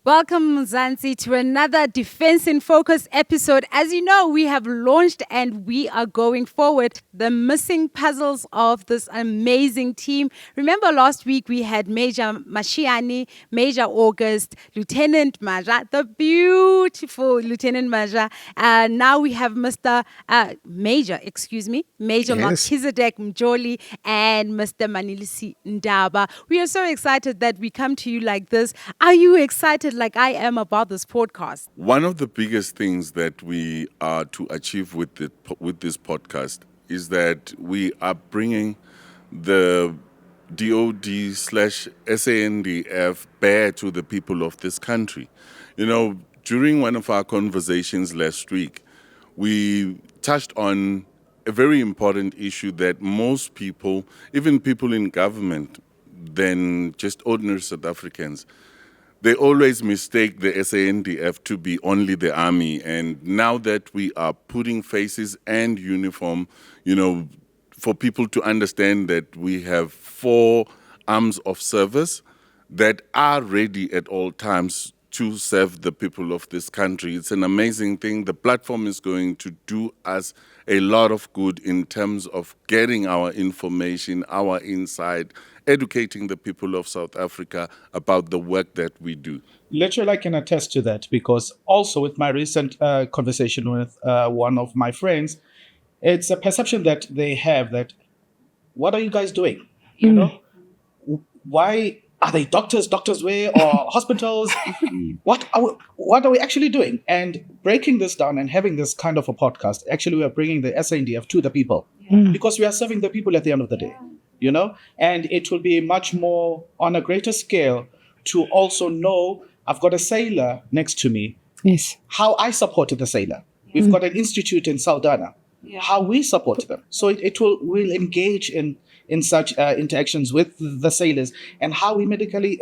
Welcome, Mzansi, to another Defense in Focus episode. As you know, we have launched and we are going forward. The missing puzzles of this amazing team. Remember last week we had Major Mashiani, Major August, Lieutenant Maja, the beautiful Lieutenant Maja. Now we have Major Yes. Melchizedek Mjoli and Mr. Manilisi Ndaba. We are so excited that we come to you like this. Are you excited like I am about this podcast? One of the biggest things that we are to achieve with this podcast is that we are bringing the DOD/SNDF bare to the people of this country. You know, during one of our conversations last week, we touched on a very important issue that most people, even people in government, than just ordinary South Africans, they always mistake the SANDF to be only the army. And now that we are putting faces and uniform, for people to understand that we have 4 arms of service that are ready at all times to serve the people of this country. It's an amazing thing. The platform is going to do us a lot of good in terms of getting our information, our insight, educating the people of South Africa about the work that we do. Literally, I can attest to that because also with my recent conversation with one of my friends, it's a perception that they have that, what are you guys doing? You know, why are they doctors way or hospitals? What are we actually doing? And breaking this down and having this kind of a podcast, actually we are bringing the SNDF to the people because we are serving the people at the end of the day, and it will be much more on a greater scale to also know I've got a sailor next to me. Yes. How I support the sailor. We've got an institute in Saldanha. How we support them. So we'll engage in such interactions with the sailors and how we medically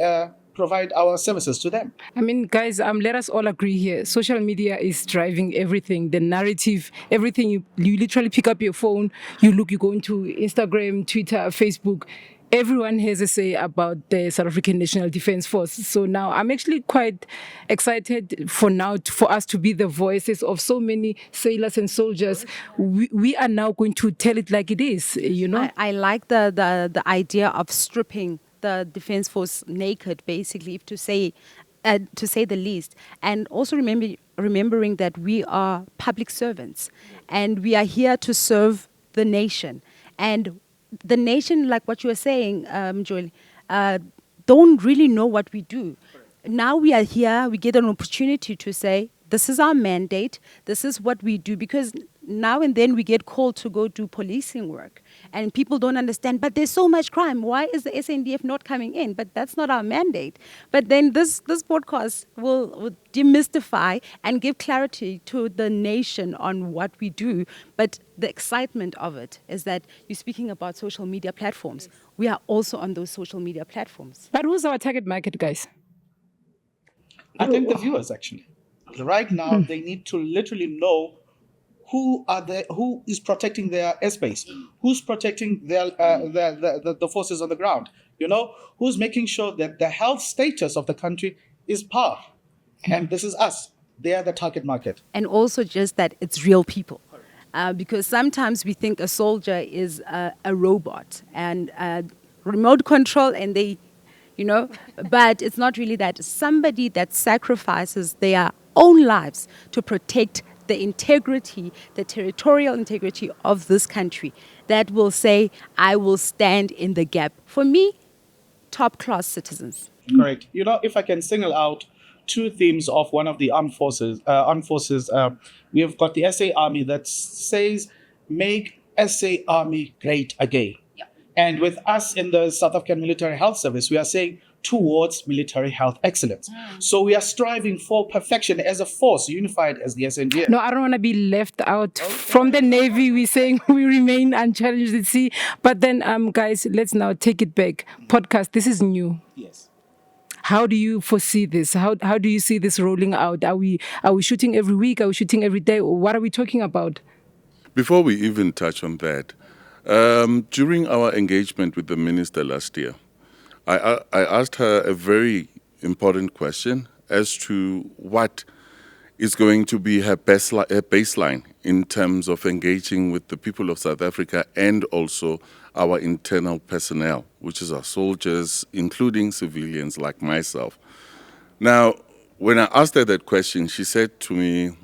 provide our services to them. I mean, guys, let us all agree here. Social media is driving everything, the narrative, everything. You literally pick up your phone, you go into Instagram, Twitter, Facebook. Everyone has a say about the South African National Defence Force. So now I'm actually quite excited for us to be the voices of so many sailors and soldiers. We are now going to tell it like it is, I like the idea of stripping the Defence Force naked, basically, to say the least. And also remembering that we are public servants and we are here to serve the nation. And the nation, like what you were saying, Joel, don't really know what we do. Now we are here, we get an opportunity to say, this is our mandate, this is what we do, because now and then we get called to go do policing work and people don't understand, but there's so much crime. Why is the SNDF not coming in? But that's not our mandate. But then this podcast will demystify and give clarity to the nation on what we do. But the excitement of it is that you're speaking about social media platforms. We are also on those social media platforms. But who's our target market, guys? I think the viewers, actually. Right now, they need to literally know who is protecting their airspace, who's protecting the forces on the ground, who's making sure that the health status of the country is par. And this is us. They are the target market. And also just that it's real people. Because sometimes we think a soldier is a robot and remote control and they, but it's not really that. Somebody that sacrifices their own lives to protect the integrity, the territorial integrity of this country, that will say, I will stand in the gap. For me, top-class citizens. Correct. If I can single out 2 themes of one of the armed forces, we have got the SA Army that says, make SA Army great again. Yeah. And with us in the South African Military Health Service, we are saying towards military health excellence. So we are striving for perfection as a force, unified as the SNDF. No, I don't want to be left out. From the Navy, we're saying we remain unchallenged at sea. But then, guys, let's now take it back. Podcast, this is new. Yes. How do you foresee this? How do you see this rolling out? Are we shooting every week? Are we shooting every day? What are we talking about? Before we even touch on that, during our engagement with the minister last year, I asked her a very important question as to what is going to be her baseline in terms of engaging with the people of South Africa and also our internal personnel, which is our soldiers, including civilians like myself. Now, when I asked her that question, she said to me,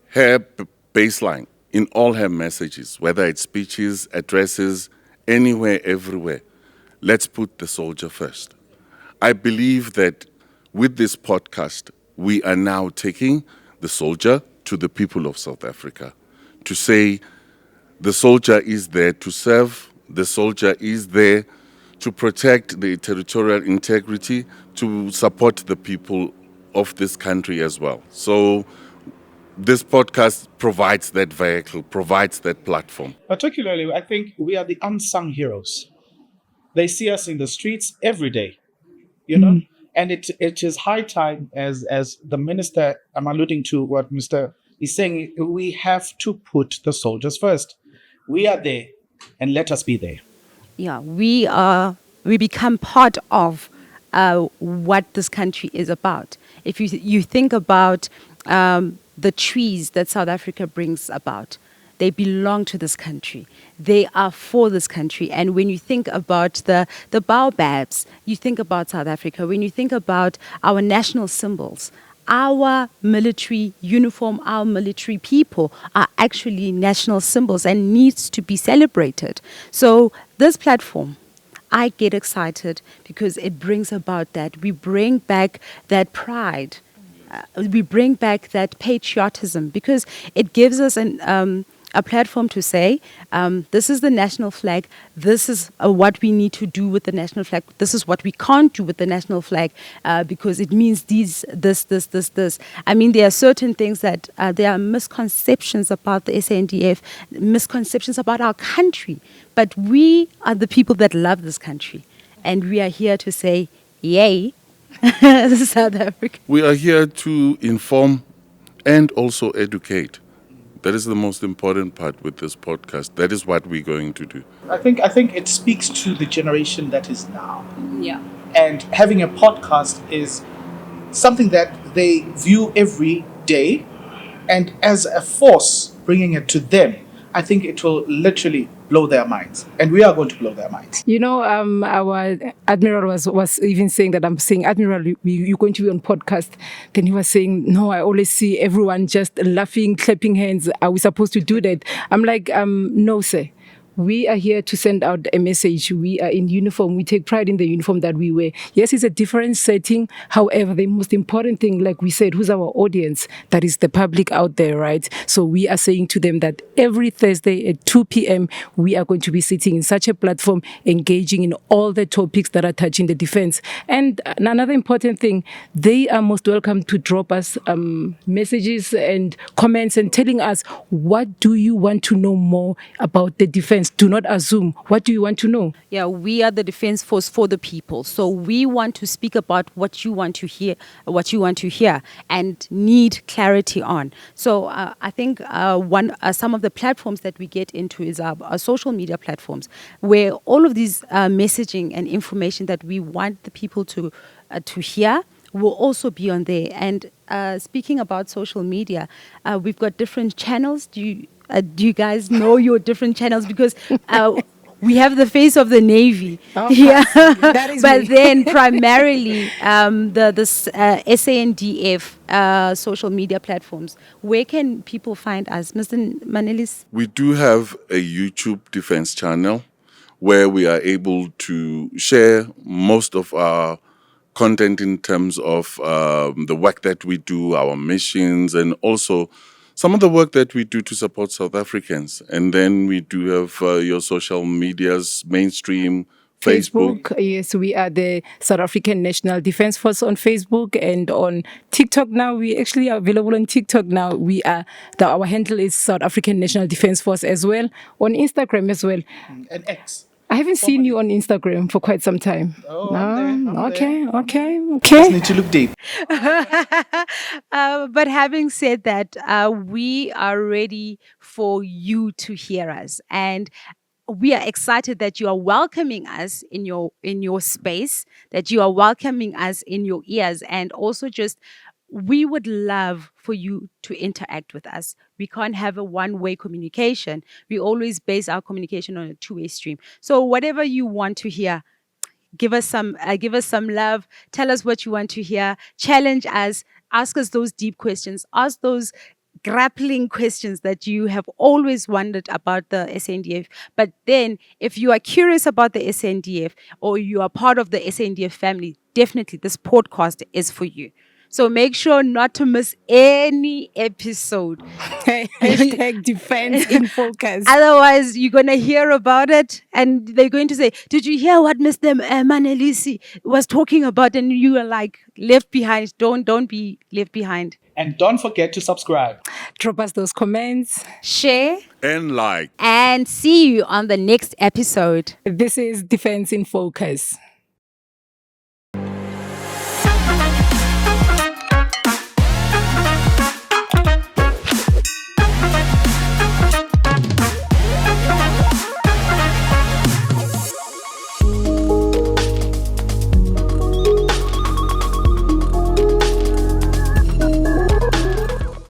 her baseline in all her messages, whether it's speeches, addresses, anywhere, everywhere, let's put the soldier first. I believe that with this podcast, we are now taking the soldier to the people of South Africa to say the soldier is there to serve, the soldier is there to protect the territorial integrity, to support the people of this country as well. So this podcast provides that vehicle, provides that platform. Particularly, I think we are the unsung heroes. They see us in the streets every day, you know, and it is high time, as the minister, I'm alluding to what Mr. is saying, we have to put the soldiers first. We are there, and let us be there. Yeah, we become part of what this country is about. If you think about the trees that South Africa brings about, they belong to this country. They are for this country. And when you think about the baobabs, you think about South Africa. When you think about our national symbols, our military uniform, our military people are actually national symbols and needs to be celebrated. So this platform, I get excited because it brings about that. We bring back that pride. We bring back that patriotism because it gives us a platform to say, this is the national flag, this is what we need to do with the national flag, this is what we can't do with the national flag because it means this. I mean, there are certain things that there are misconceptions about the SNDF, misconceptions about our country, but we are the people that love this country. And we are here to say, yay, South Africa. We are here to inform and also educate. That is the most important part with this podcast. That is what we're going to do. I think it speaks to the generation that is now. Yeah. And having a podcast is something that they view every day, and as a force bringing it to them, I think it will literally blow their minds, and we are going to blow their minds. You know, our admiral was even saying that I'm saying, Admiral, you're going to be on podcast. Then he was saying, no, I always see everyone just laughing, clapping hands. Are we supposed to do that? I'm like, no, sir. We are here to send out a message. We are in uniform. We take pride in the uniform that we wear. Yes, it's a different setting. However, the most important thing, like we said, who's our audience? That is the public out there, right? So we are saying to them that every Thursday at 2 p.m., we are going to be sitting in such a platform, engaging in all the topics that are touching the defense. And another important thing, they are most welcome to drop us messages and comments and telling us, what do you want to know more about the defense? Do not assume. What do you want to know? Yeah, we are the defense force for the people. So we want to speak about what you want to hear, and need clarity on. So I think some of the platforms that we get into is our social media platforms, where all of these messaging and information that we want the people to hear will also be on there. And speaking about social media, we've got different channels. Do you guys know your different channels? Because we have the face of the Navy. Oh, yeah. that is But me. then primarily the SNDF social media platforms. Where can people find us? Mr. Manelis? We do have a YouTube defense channel where we are able to share most of our content in terms of the work that we do, our missions, and also some of the work that we do to support South Africans. And then we do have your social medias, mainstream, Facebook. Yes, we are the South African National Defence Force on Facebook and on TikTok now. We actually are available on TikTok now. Our handle is South African National Defence Force as well, on Instagram as well. And X. I haven't seen you on Instagram for quite some time. Oh, I'm there, I'm okay, there. okay, Just okay. need to look deep. But having said that, we are ready for you to hear us. And we are excited that you are welcoming us in your space, that you are welcoming us in your ears, and also just we would love for you to interact with us. We can't have a one-way communication. We always base our communication on a two-way stream. So whatever you want to hear, give us some love, tell us what you want to hear, challenge us, ask us those deep questions, ask those grappling questions that you have always wondered about the SNDF. But then if you are curious about the SNDF or you are part of the SNDF family, definitely this podcast is for you. So make sure not to miss any episode. Hashtag defense in focus. Otherwise, you're going to hear about it and they're going to say, did you hear what Mr. Manelisi was talking about? And you are like left behind. Don't be left behind. And don't forget to subscribe. Drop us those comments. Share And like. and see you on the next episode. This is Defense in Focus.